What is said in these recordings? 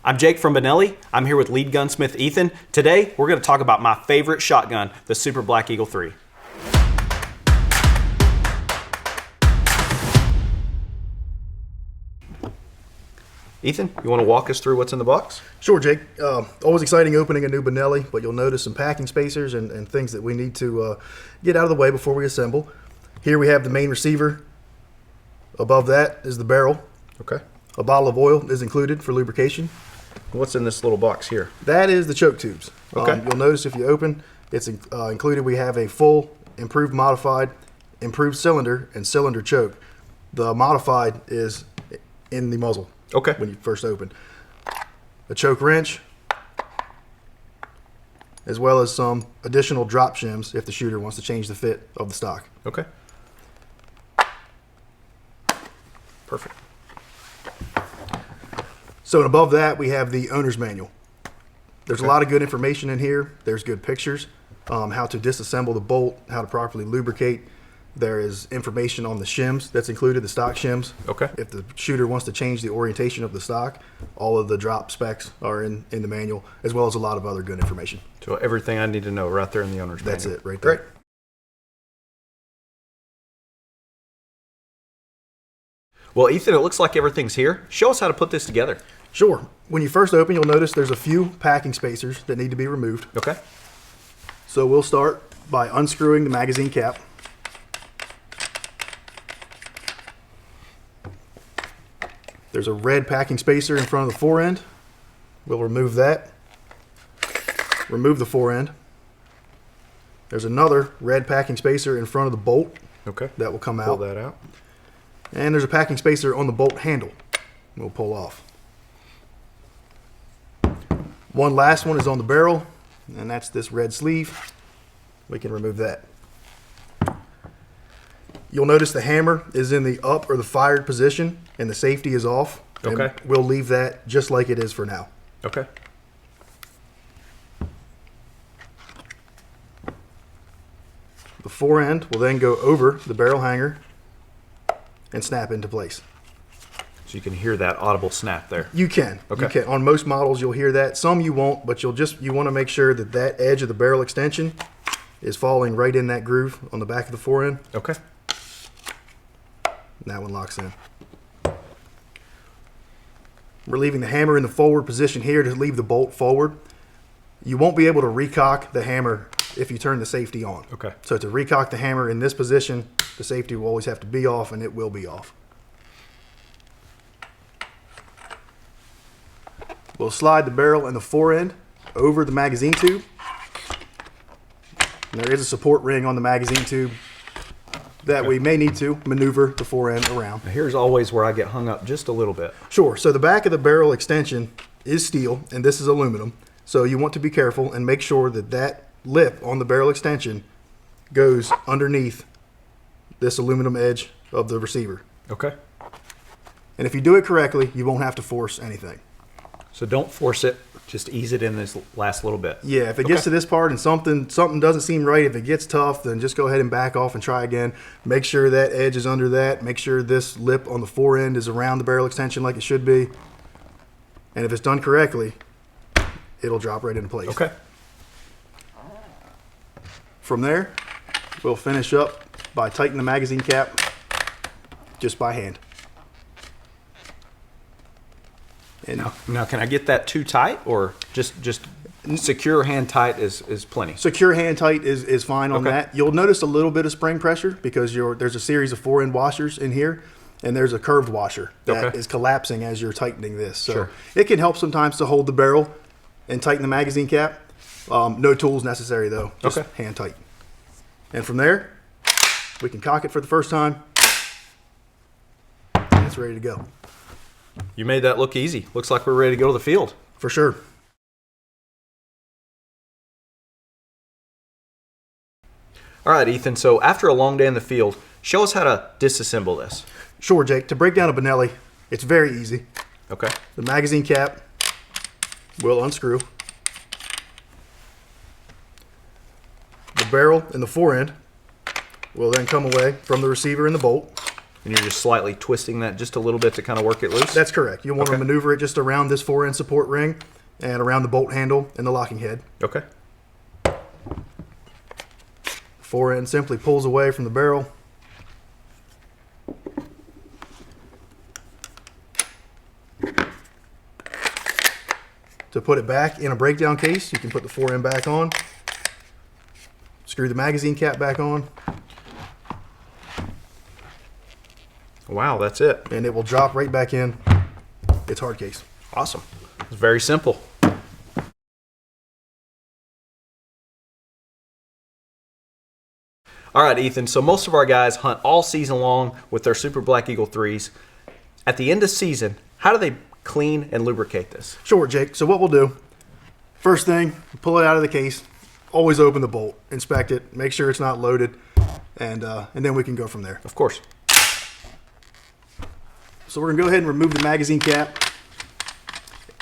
I'm Jake from Benelli. I'm here with lead gunsmith Ethan. Today, we're going to talk about my favorite shotgun, the Super Black Eagle 3. Ethan, you want to walk us through what's in the box? Sure, Jake. Always exciting opening a new Benelli, but you'll notice some packing spacers and things that we need to get out of the way before we assemble. Here we have the main receiver. Above that is the barrel. Okay. A bottle of oil is included for lubrication. What's in this little box here? That is the choke tubes. Okay. You'll notice if you open, it's included. We have a full, improved, modified, improved cylinder and cylinder choke. The modified is in the muzzle. Okay. When you first open. A choke wrench, as well as some additional drop shims if the shooter wants to change the fit of the stock. Okay. Perfect. So above that, we have the owner's manual. There's a lot of good information in here. There's good pictures, how to disassemble the bolt, how to properly lubricate. There is information on the shims that's included, the stock shims. Okay. If the shooter wants to change the orientation of the stock, all of the drop specs are in the manual, as well as a lot of other good information. So everything I need to know right there in the owner's manual. That's it right there. Great. Well, Ethan, it looks like everything's here. Show us how to put this together. Sure. When you first open, you'll notice there's a few packing spacers that need to be removed. Okay. So we'll start by unscrewing the magazine cap. There's a red packing spacer in front of the fore end. We'll remove that. Remove the fore end. There's another red packing spacer in front of the bolt. Okay. That will come out. Pull that out. And there's a packing spacer on the bolt handle. We'll pull off. One last one is on the barrel, and that's this red sleeve. We can remove that. You'll notice the hammer is in the up or the fired position, and the safety is off. Okay. And we'll leave that just like it is for now. Okay. The fore end will then go over the barrel hanger and snap into place. So you can hear that audible snap there. You can. Okay. You can. On most models, you'll hear that. Some you won't, but you want to make sure that that edge of the barrel extension is falling right in that groove on the back of the fore end. Okay. And that one locks in. We're leaving the hammer in the forward position here to leave the bolt forward. You won't be able to recock the hammer if you turn the safety on. Okay. So to recock the hammer in this position, the safety will always have to be off, and it will be off. We'll slide the barrel and the fore end over the magazine tube. And there is a support ring on the magazine tube that we may need to maneuver the fore end around. Now here's always where I get hung up just a little bit. Sure. So the back of the barrel extension is steel, and this is aluminum. So you want to be careful and make sure that that lip on the barrel extension goes underneath this aluminum edge of the receiver. Okay. And if you do it correctly, you won't have to force anything. So don't force it, just ease it in this last little bit. Yeah, if it gets to this part and something doesn't seem right, if it gets tough, then just go ahead and back off and try again. Make sure that edge is under that. Make sure this lip on the fore end is around the barrel extension like it should be. And if it's done correctly, it'll drop right into place. Okay. From there, we'll finish up by tightening the magazine cap just by hand. And Now, can I get that too tight, or just secure hand tight is plenty? secure hand tight is fine on Okay. that. You'll notice a little bit of spring pressure because there's a series of fore end washers in here, and there's a curved washer that is collapsing as you're tightening this. So Sure. it can help sometimes to hold the barrel and tighten the magazine cap. No tools necessary though, just hand tight. And from there, we can cock it for the first time, and it's ready to go. You made that look easy. Looks like we're ready to go to the field. For sure. All right, Ethan, so after a long day in the field, show us how to disassemble this. Sure, Jake. To break down a Benelli, it's very easy. Okay. The magazine cap will unscrew. The barrel and the fore end will then come away from the receiver and the bolt. And you're just slightly twisting that just a little bit to kind of work it loose? That's correct. You'll want to maneuver it just around this 4-end support ring and around the bolt handle and the locking head. Okay. 4-end simply pulls away from the barrel. To put it back in a breakdown case, you can put the 4-end back on, screw the magazine cap back on, Wow, that's it. and it will drop right back in its hard case. Awesome. It's very simple. All right, Ethan, so most of our guys hunt all season long with their Super Black Eagle 3s. At the end of season, how do they clean and lubricate this? Sure, Jake. So what we'll do, first thing, pull it out of the case, always open the bolt, inspect it, make sure it's not loaded, and then we can go from there. Of course. So we're gonna go ahead and remove the magazine cap.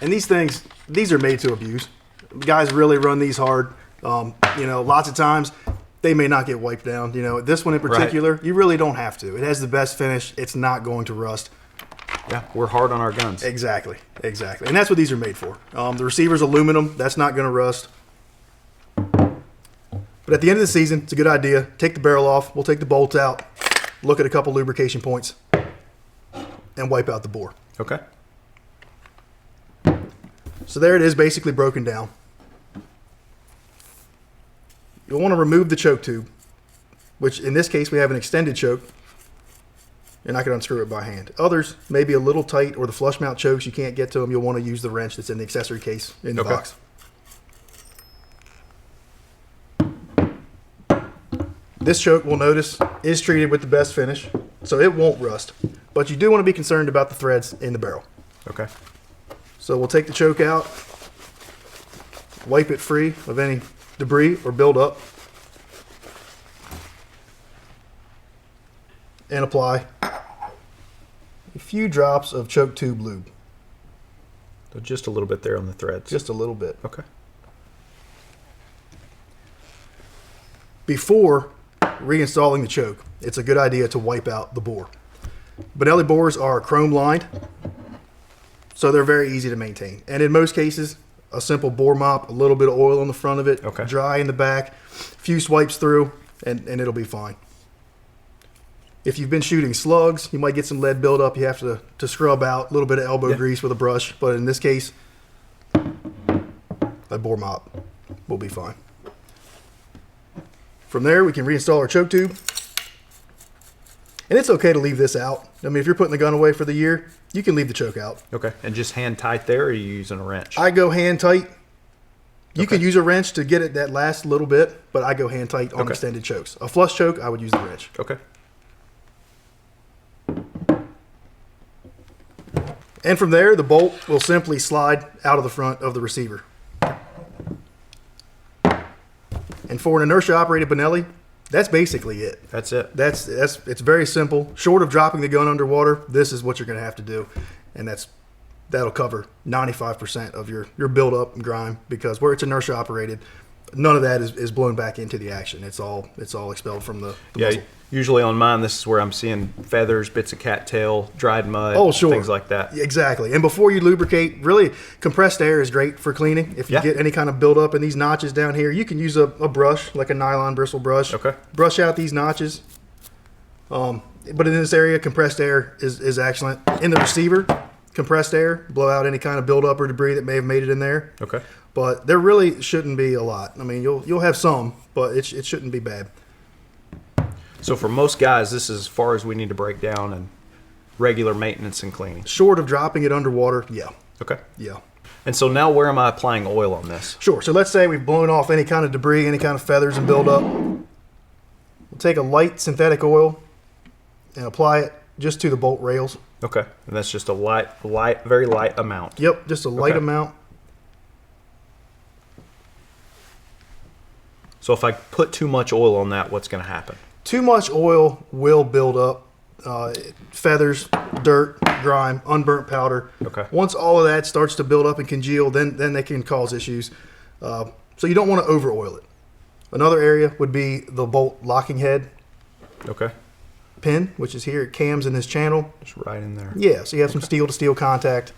And these things, these are made to abuse. Guys really run these hard. You know, lots of times they may not get wiped down. You know, this one in particular, you really don't have to. It has the best finish. It's not going to rust. Yeah, we're hard on our guns. Exactly, exactly. And that's what these are made for. The receiver's aluminum. That's not going to rust. But at the end of the season, it's a good idea. Take the barrel off. We'll take the bolts out, look at a couple lubrication points, and wipe out the bore. Okay. So there it is, basically broken down. You'll want to remove the choke tube, which in this case we have an extended choke, and I can unscrew it by hand. Others may be a little tight, or the flush mount chokes, you can't get to them. You'll want to use the wrench that's in the accessory case in the box. This choke, we'll notice, is treated with the best finish, so it won't rust. But you do want to be concerned about the threads in the barrel. Okay. So we'll take the choke out, wipe it free of any debris or buildup, and apply a few drops of choke tube lube. So just a little bit there on the threads. Just a little bit. Okay. Before reinstalling the choke, it's a good idea to wipe out the bore. Benelli bores are chrome lined, so they're very easy to maintain. And in most cases, a simple bore mop, a little bit of oil on the front of it, dry in the back, a few swipes through, and it'll be fine. If you've been shooting slugs, you might get some lead buildup. You have to scrub out a little bit of elbow grease with a brush. But in this case, a bore mop will be fine. From there, we can reinstall our choke tube. And it's okay to leave this out. I mean, if you're putting the gun away for the year, you can leave the choke out. Okay. And just hand tight there, or are you using a wrench? I go hand tight. You can use a wrench to get it that last little bit, but I go hand tight on extended chokes. A flush choke, I would use the wrench. Okay. And from there, the bolt will simply slide out of the front of the receiver. And for an inertia-operated Benelli, that's basically it. That's it. It's very simple. Short of dropping the gun underwater, this is what you're going to have to do, and that'll cover 95% of your buildup and grime, because where it's inertia-operated, none of that is blown back into the action. It's all expelled from the muzzle. Usually on mine, this is where I'm seeing feathers, bits of cattail, dried mud, things like that. Exactly. And before you lubricate, really, compressed air is great for cleaning. If you get any kind of buildup in these notches down here, you can use a brush, like a nylon bristle brush. Okay. Brush out these notches. But in this area, compressed air is excellent. In the receiver, compressed air, blow out any kind of buildup or debris that may have made it in there. Okay. But there really shouldn't be a lot. I mean, you'll have some, but it shouldn't be bad. So for most guys, this is as far as we need to break down and regular maintenance and cleaning. Short of dropping it underwater, yeah. Okay. Yeah. And so now where am I applying oil on this? Sure. So let's say we've blown off any kind of debris, any kind of feathers and buildup. We'll take a light synthetic oil and apply it just to the bolt rails. Okay. And that's just a very light amount. Yep, just a light amount. So if I put too much oil on that, what's going to happen? Too much oil will build up feathers, dirt, grime, unburnt powder. Okay. Once all of that starts to build up and congeal, then they can cause issues. So you don't want to over oil it. Another area would be the bolt locking head. Okay. pin, which is here. It cams in this channel. Just right in there. Yeah, so you have some steel to steel contact.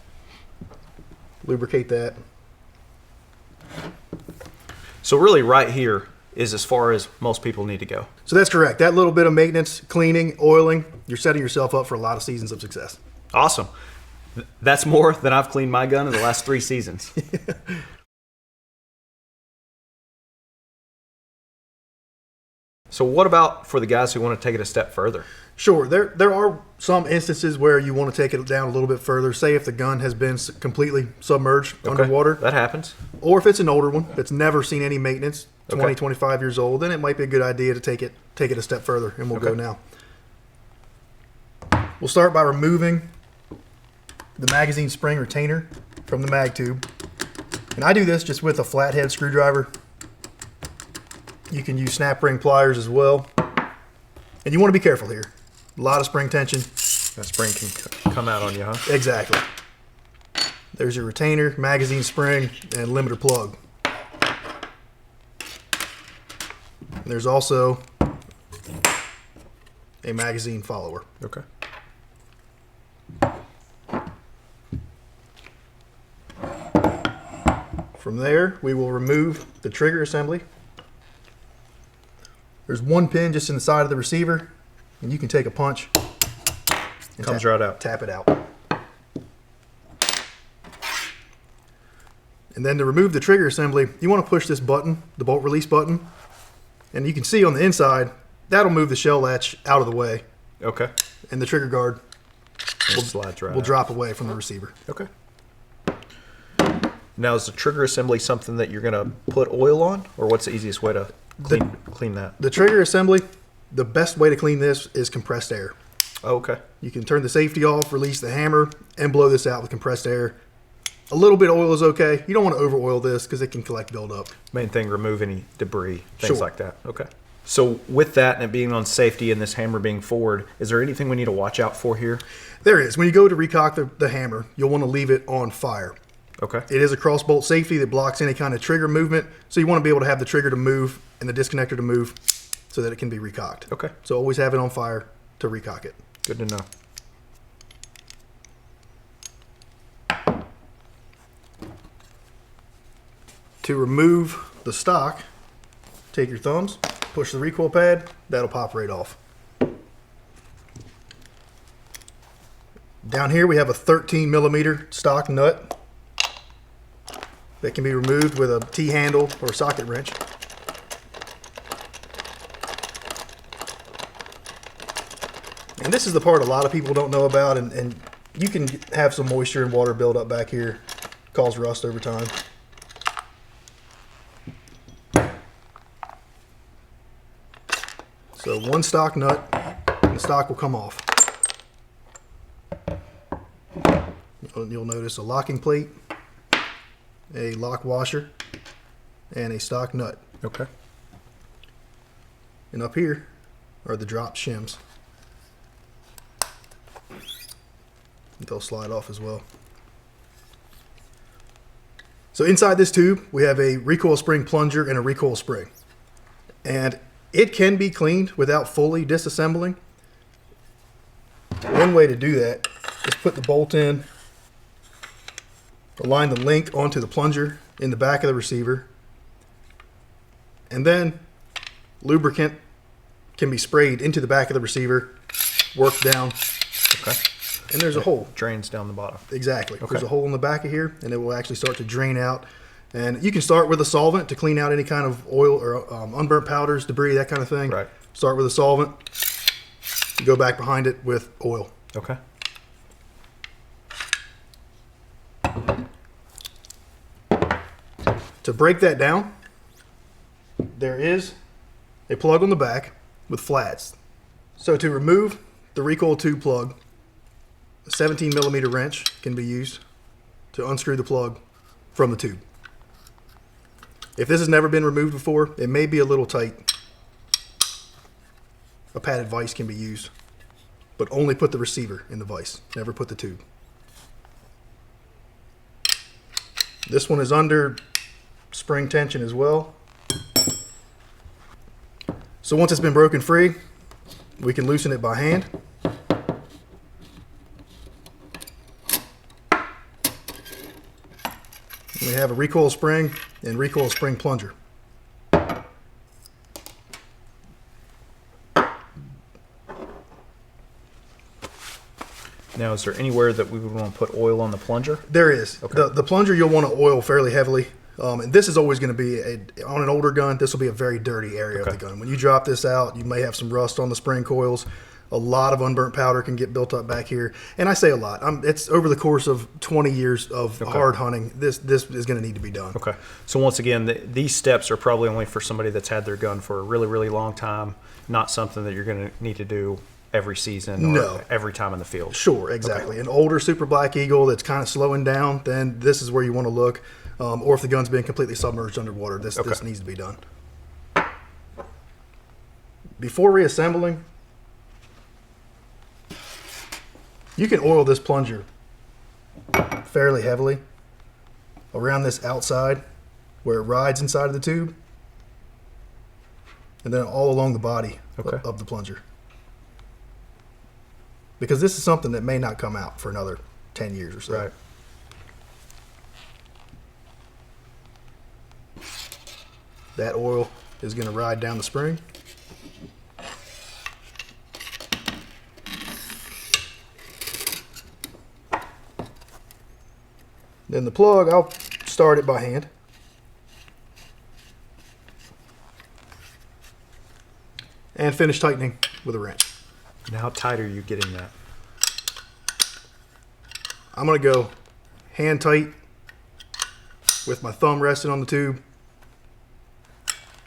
Lubricate that. So really right here is as far as most people need to go. So that's correct. That little bit of maintenance, cleaning, oiling, you're setting yourself up for a lot of seasons of success. Awesome. That's more than I've cleaned my gun in the last 3 seasons. So what about for the guys who want to take it a step further? Sure, there are some instances where you want to take it down a little bit further. Say if the gun has been completely submerged underwater. That happens. Or if it's an older one that's never seen any maintenance, 20, Okay. 25 years old, then it might be a good idea to take it a step further, and we'll go now. We'll start by removing the magazine spring retainer from the mag tube. And I do this just with a flathead screwdriver. You can use snap ring pliers as well. And you want to be careful here. A lot of spring tension. That spring can come out on you, huh? Exactly. There's your retainer, magazine spring, and limiter plug. And there's also a magazine follower. Okay. From there, we will remove the trigger assembly. There's one pin just in the side of the receiver, and you can take a punch and Comes right out. tap it out. And then to remove the trigger assembly, you want to push this button, the bolt release button, and you can see on the inside, that'll move the shell latch out of the way, Okay. and the trigger guard It slides right will out. drop away from the receiver. Okay. Now, is the trigger assembly something that you're going to put oil on, or what's the easiest way to clean that? The trigger assembly, the best way to clean this is compressed air. Oh, okay. You can turn the safety off, release the hammer, and blow this out with compressed air. A little bit of oil is okay. You don't want to over oil this because it can collect buildup. Main thing, remove any debris, things Sure. like that. Okay. So with that and it being on safety and this hammer being forward, is there anything we need to watch out for here? There is. When you go to recock the hammer, you'll want to leave it on fire. Okay. It is a cross bolt safety that blocks any kind of trigger movement, so you want to be able to have the trigger to move and the disconnector to move so that it can be recocked. Okay. So always have it on fire to recock it. Good to know. To remove the stock, take your thumbs, push the recoil pad, that'll pop right off. Down here we have a 13 millimeter stock nut that can be removed with a T-handle or a socket wrench. And this is the part a lot of people don't know about, and you can have some moisture and water build up back here, cause rust over time. So one stock nut, and the stock will come off. You'll notice a locking plate, a lock washer, and a stock nut. Okay. And up here are the drop shims. They'll slide off as well. So inside this tube, we have a recoil spring plunger and a recoil spring. And it can be cleaned without fully disassembling. One way to do that is put the bolt in, align the link onto the plunger in the back of the receiver, and then lubricant can be sprayed into the back of the receiver, work down, Okay. and there's a hole. Drains down the bottom. Exactly. Okay. There's a hole in the back of here, and it will actually start to drain out. And you can start with a solvent to clean out any kind of oil or unburnt powders, debris, that kind of thing. Right. Start with a solvent. You go back behind it with oil. Okay. To break that down, there is a plug on the back with flats. So to remove the recoil tube plug, a 17 millimeter wrench can be used to unscrew the plug from the tube. If this has never been removed before, it may be a little tight. A padded vise can be used, but only put the receiver in the vise, never put the tube. This one is under spring tension as well. So once it's been broken free, We can loosen it by hand. We have a recoil spring and recoil spring plunger. Now, is there anywhere that we would want to put oil on the plunger? There is. Okay. The plunger you'll want to oil fairly heavily. And this is always going to be, on an older gun, this will be a very dirty area of the gun. When you drop this out, you may have some rust on the spring coils. A lot of unburnt powder can get built up back here. And I say a lot. It's over the course of 20 years of hard hunting, this is going to need to be done. Okay. So once again, these steps are probably only for somebody that's had their gun for a really, really long time, not something that you're going to need to do every season or every time in the field. Sure, exactly. An older Super Black Eagle that's kind of slowing down, then this is where you want to look. Or if the gun's been completely submerged underwater, this needs to be done. Before reassembling, you can oil this plunger fairly heavily around this outside where it rides inside of the tube, and then all along the body of the plunger. Because this is something that may not come out for another 10 years or so. Right. That oil is going to ride down the spring. Then the plug, I'll start it by hand. And finish tightening with a wrench. And how tight are you getting that? I'm going to go hand tight with my thumb resting on the tube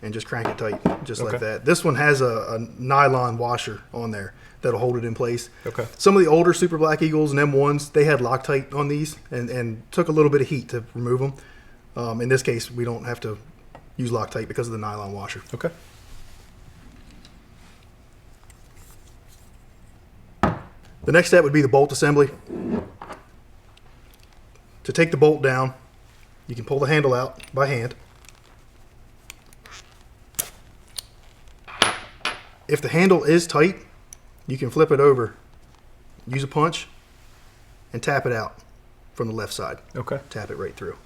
and just crank it tight, just like that. This one has a nylon washer on there that'll hold it in place. Okay. Some of the older Super Black Eagles and M1s, they had Loctite on these and took a little bit of heat to remove them. In this case, we don't have to use Loctite because of the nylon washer. Okay. The next step would be the bolt assembly. To take the bolt down, you can pull the handle out by hand. If the handle is tight, you can flip it over, use a punch, and tap it out from the left side. Okay. Tap it right through.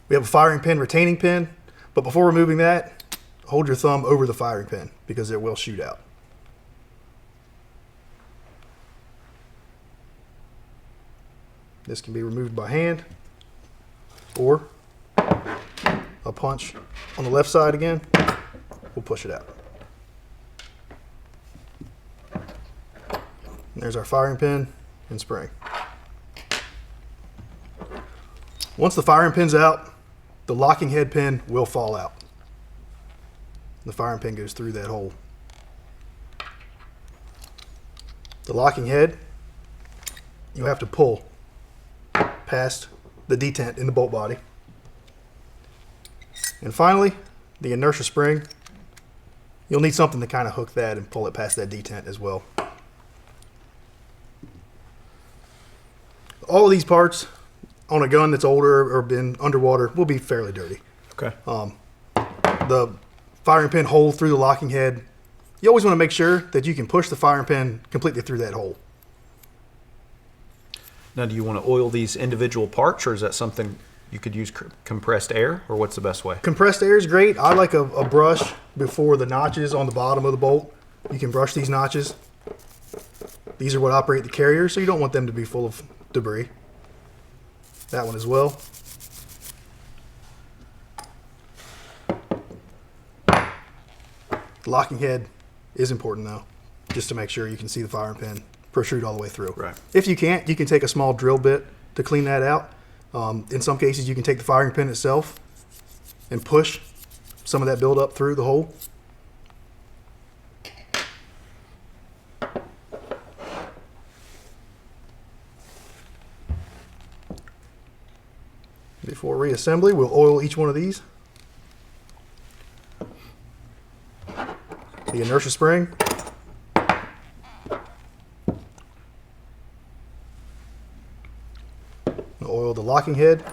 We have a firing pin, retaining pin, but before removing that, hold your thumb over the firing pin because it will shoot out. This can be removed by hand or a punch on the left side again. We'll push it out. And there's our firing pin and spring. Once the firing pin's out, the locking head pin will fall out. The firing pin goes through that hole. The locking head, you have to pull past the detent in the bolt body. And finally, the inertia spring. You'll need something to kind of hook that and pull it past that detent as well. All of these parts on a gun that's older or been underwater will be fairly dirty. Okay. The firing pin hole through the locking head, you always want to make sure that you can push the firing pin completely through that hole. Now, do you want to oil these individual parts, or is that something you could use compressed air, or what's the best way? Compressed air is great. I like a brush before the notches on the bottom of the bolt. You can brush these notches. These are what operate the carrier, so you don't want them to be full of debris. That one as well. The locking head is important though, just to make sure you can see the firing pin protrude all the way through. Right. If you can't, you can take a small drill bit to clean that out. In some cases, you can take the firing pin itself and push some of that buildup through the hole. Before reassembly, we'll oil each one of these. The inertia spring. We'll oil the locking head.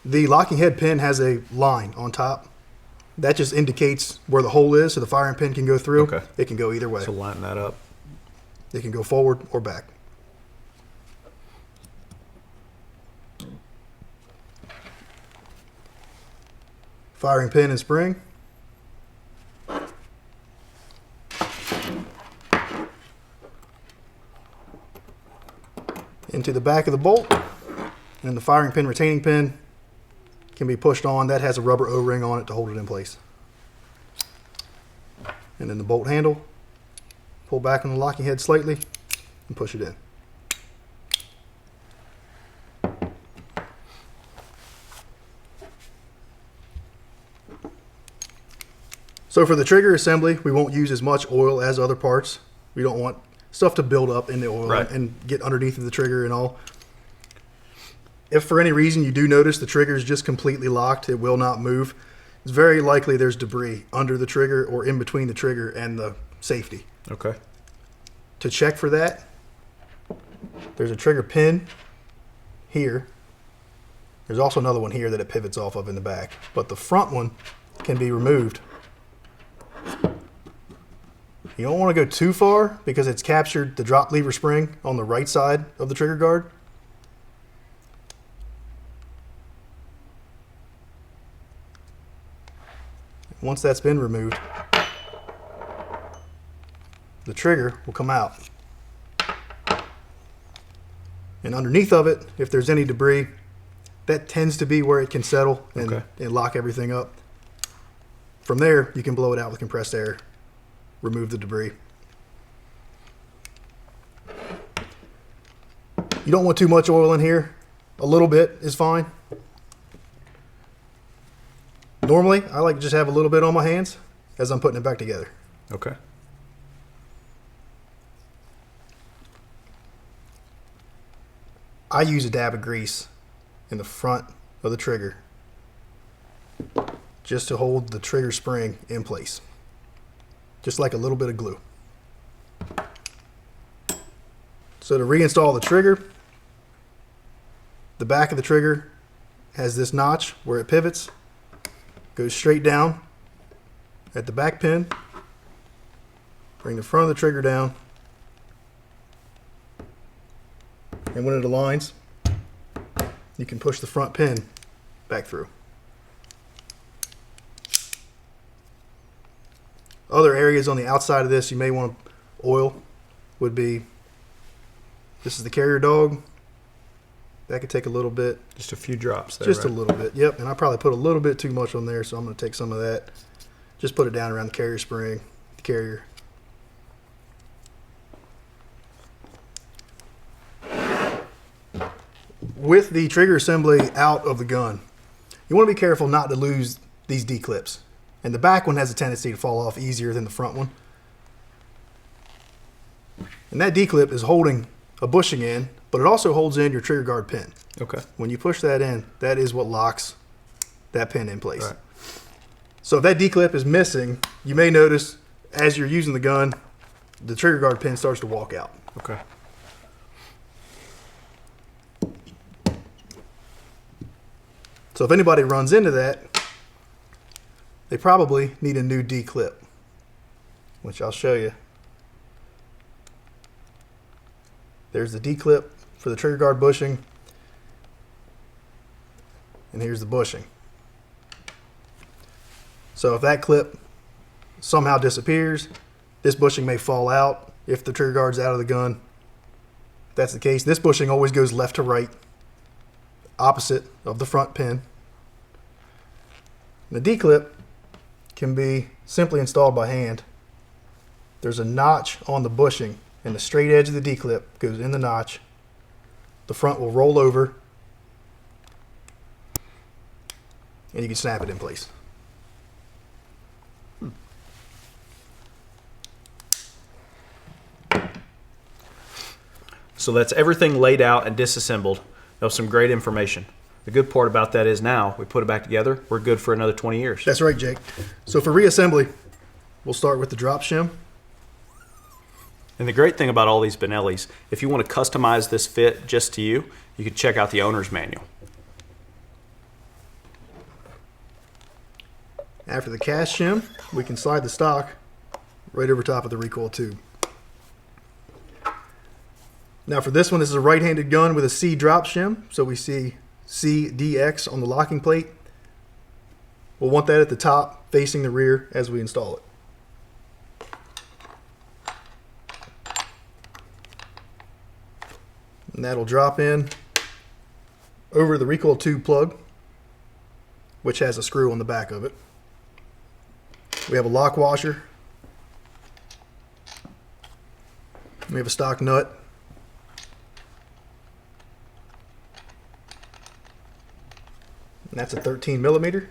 The locking head pin has a line on top. That just indicates where the hole is, so the firing pin can go through. Okay. It can go either way. So line that up. It can go forward or back. Firing pin and spring. Into the back of the bolt. And the firing pin retaining pin can be pushed on. That has a rubber O-ring on it to hold it in place. And then the bolt handle. Pull back on the locking head slightly and push it in. So for the trigger assembly, we won't use as much oil as other parts. We don't want stuff to build up in the oil and get underneath of the trigger and all. If for any reason you do notice the trigger is just completely locked, it will not move, it's very likely there's debris under the trigger or in between the trigger and the safety. Okay. To check for that, there's a trigger pin here. There's also another one here that it pivots off of in the back, but the front one can be removed. You don't want to go too far because it's captured the drop lever spring on the right side of the trigger guard. Once that's been removed, the trigger will come out. And underneath of it, if there's any debris, that tends to be where it can settle and lock everything up. From there, you can blow it out with compressed air, remove the debris. You don't want too much oil in here. A little bit is fine. Normally, I like to just have a little bit on my hands as I'm putting it back together. Okay. I use a dab of grease in the front of the trigger just to hold the trigger spring in place. Just like a little bit of glue. So to reinstall the trigger, the back of the trigger has this notch where it pivots, goes straight down at the back pin, bring the front of the trigger down, and when it aligns, you can push the front pin back through. Other areas on the outside of this you may want to oil would be, this is the carrier dog. That could take a little bit. Just a few drops there, Just a little bit, yep. And I probably put a little bit too much on there, so I'm going to take some of that. Just put it down around the carrier spring, the carrier. With the trigger assembly out of the gun, you want to be careful not to lose these D-clips. And the back one has a tendency to fall off easier than the front one. And that D-clip is holding a bushing in, but it also holds in your trigger guard pin. Okay. When you push that in, that is what locks that pin in place. Right. So if that D-clip is missing, you may notice as you're using the gun, the trigger guard pin starts to walk out. Okay. So if anybody runs into that, they probably need a new D-clip, which I'll show you. There's the D-clip for the trigger guard bushing, and here's the bushing. So if that clip somehow disappears, this bushing may fall out if the trigger guard's out of the gun. If that's the case, this bushing always goes left to right, opposite of the front pin. The D-clip can be simply installed by hand. There's a notch on the bushing, and the straight edge of the D-clip goes in the notch. The front will roll over, and you can snap it in place. So that's everything laid out and disassembled. That was some great information. The good part about that is now we put it back together, we're good for another 20 years. That's right, Jake. So for reassembly, we'll start with the drop shim. And the great thing about all these Benellis, if you want to customize this fit just to you, you can check out the owner's manual. After the cast shim, we can slide the stock right over top of the recoil tube. Now for this one, this is a right-handed gun with a C drop shim, so we see CDX on the locking plate. We'll want that at the top, facing the rear as we install it. And that'll drop in over the recoil tube plug, which has a screw on the back of it. We have a lock washer. We have a stock nut. And that's a 13 millimeter.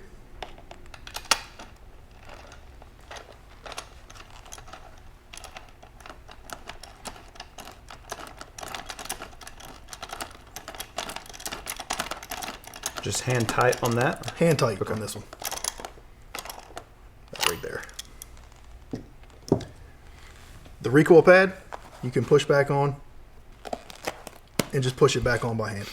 Just hand tight on that? Hand tight on this one. That right there. The recoil pad, you can push back on and just push it back on by hand.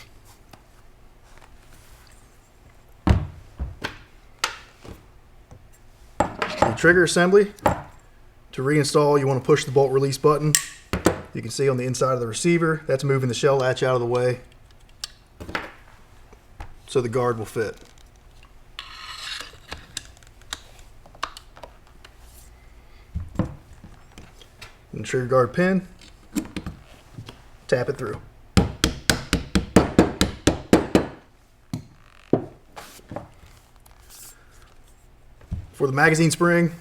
The trigger assembly, to reinstall, you want to push the bolt release button. You can see on the inside of the receiver, that's moving the shell latch out of the way so the guard will fit. And the trigger guard pin, tap it through. For the magazine spring,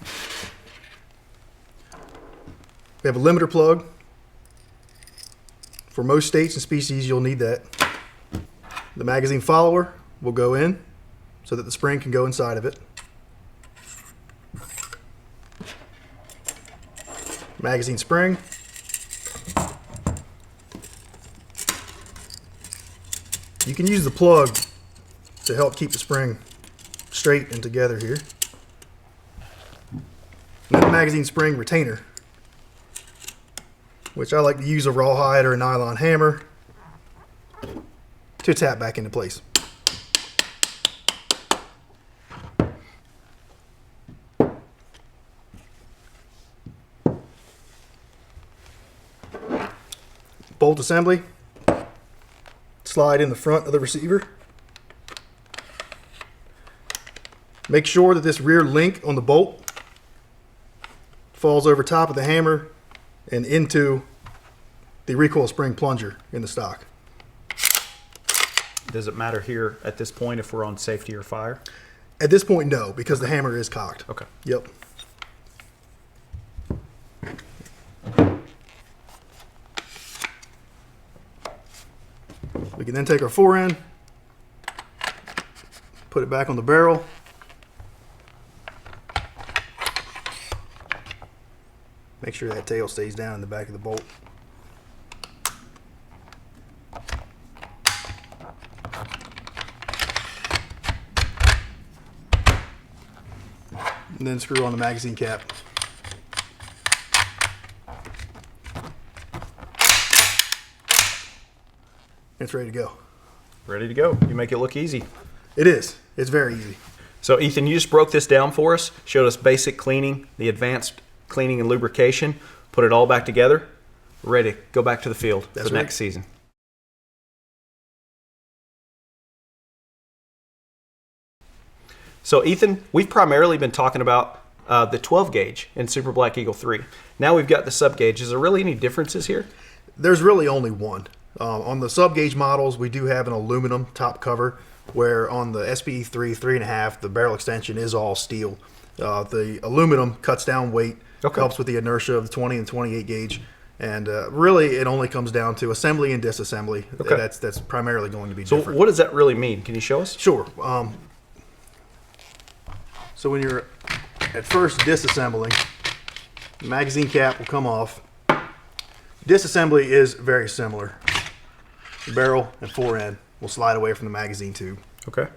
we have a limiter plug. For most states and species, you'll need that. The magazine follower will go in so that the spring can go inside of it. Magazine spring. You can use the plug to help keep the spring straight and together here. And then the magazine spring retainer, which I like to use a rawhide or a nylon hammer to tap back into place. Bolt assembly, slide in the front of the receiver. Make sure that this rear link on the bolt falls over top of the hammer and into the recoil spring plunger in the stock. Does it matter here at this point if we're on safety or fire? At this point, no, because the hammer is cocked. Okay. Yep. We can then take our fore end, put it back on the barrel. Make sure that tail stays down in the back of the bolt. And then screw on the magazine cap. It's ready to go. Ready to go. You make it look easy. It is. It's very easy. So Ethan, you just broke this down for us, showed us basic cleaning, the advanced cleaning and lubrication, put it all back together. We're ready to go back to the field for next season. So Ethan, we've primarily been talking about the 12 gauge in Super Black Eagle 3. Now we've got the sub gauge. Is there really any differences here? There's really only one. On the sub gauge models, we do have an aluminum top cover, where on the SBE3 3.5, the barrel extension is all steel. The aluminum cuts down weight, helps with the inertia of the 20 and 28 gauge, and really it only comes down to assembly and disassembly. That's primarily going to be different. So what does that really mean? Can you show us? Sure. So when you're at first disassembling, the magazine cap will come off. Disassembly is very similar. The barrel and fore end will slide away from the magazine tube. Okay.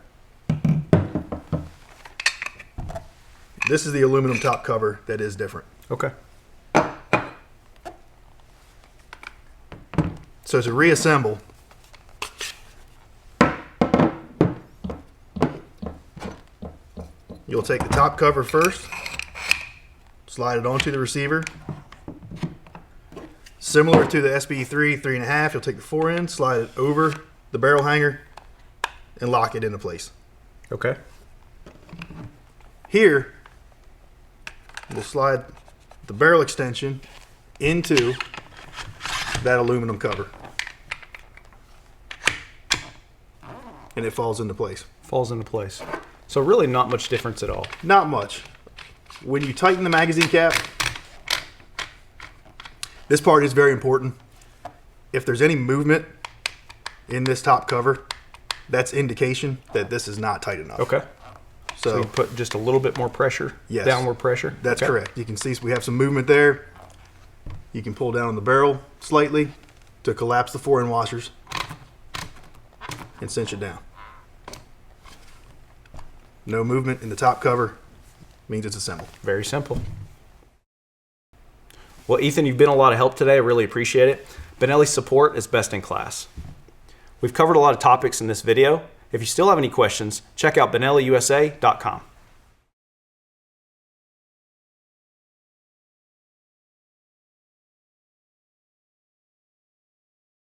This is the aluminum top cover that is different. Okay. So to reassemble, You'll take the top cover first, slide it onto the receiver. Similar to the SBE3 3.5, you'll take the fore end, slide it over the barrel hanger, and lock it into place. Okay. Here, we'll slide the barrel extension into that aluminum cover. And it falls into place. Falls into place. So really not much difference at all. Not much. When you tighten the magazine cap, this part is very important. If there's any movement in this top cover, that's indication that this is not tight enough. Okay. So you put just a little bit more pressure, yes, downward pressure? That's correct. You can see we have some movement there. You can pull down on the barrel slightly to collapse the fore end washers and cinch it down. No movement in the top cover means it's assembled. Very simple. Well, Ethan, you've been a lot of help today. I really appreciate it. Benelli's support is best in class. We've covered a lot of topics in this video. If you still have any questions, check out BenelliUSA.com.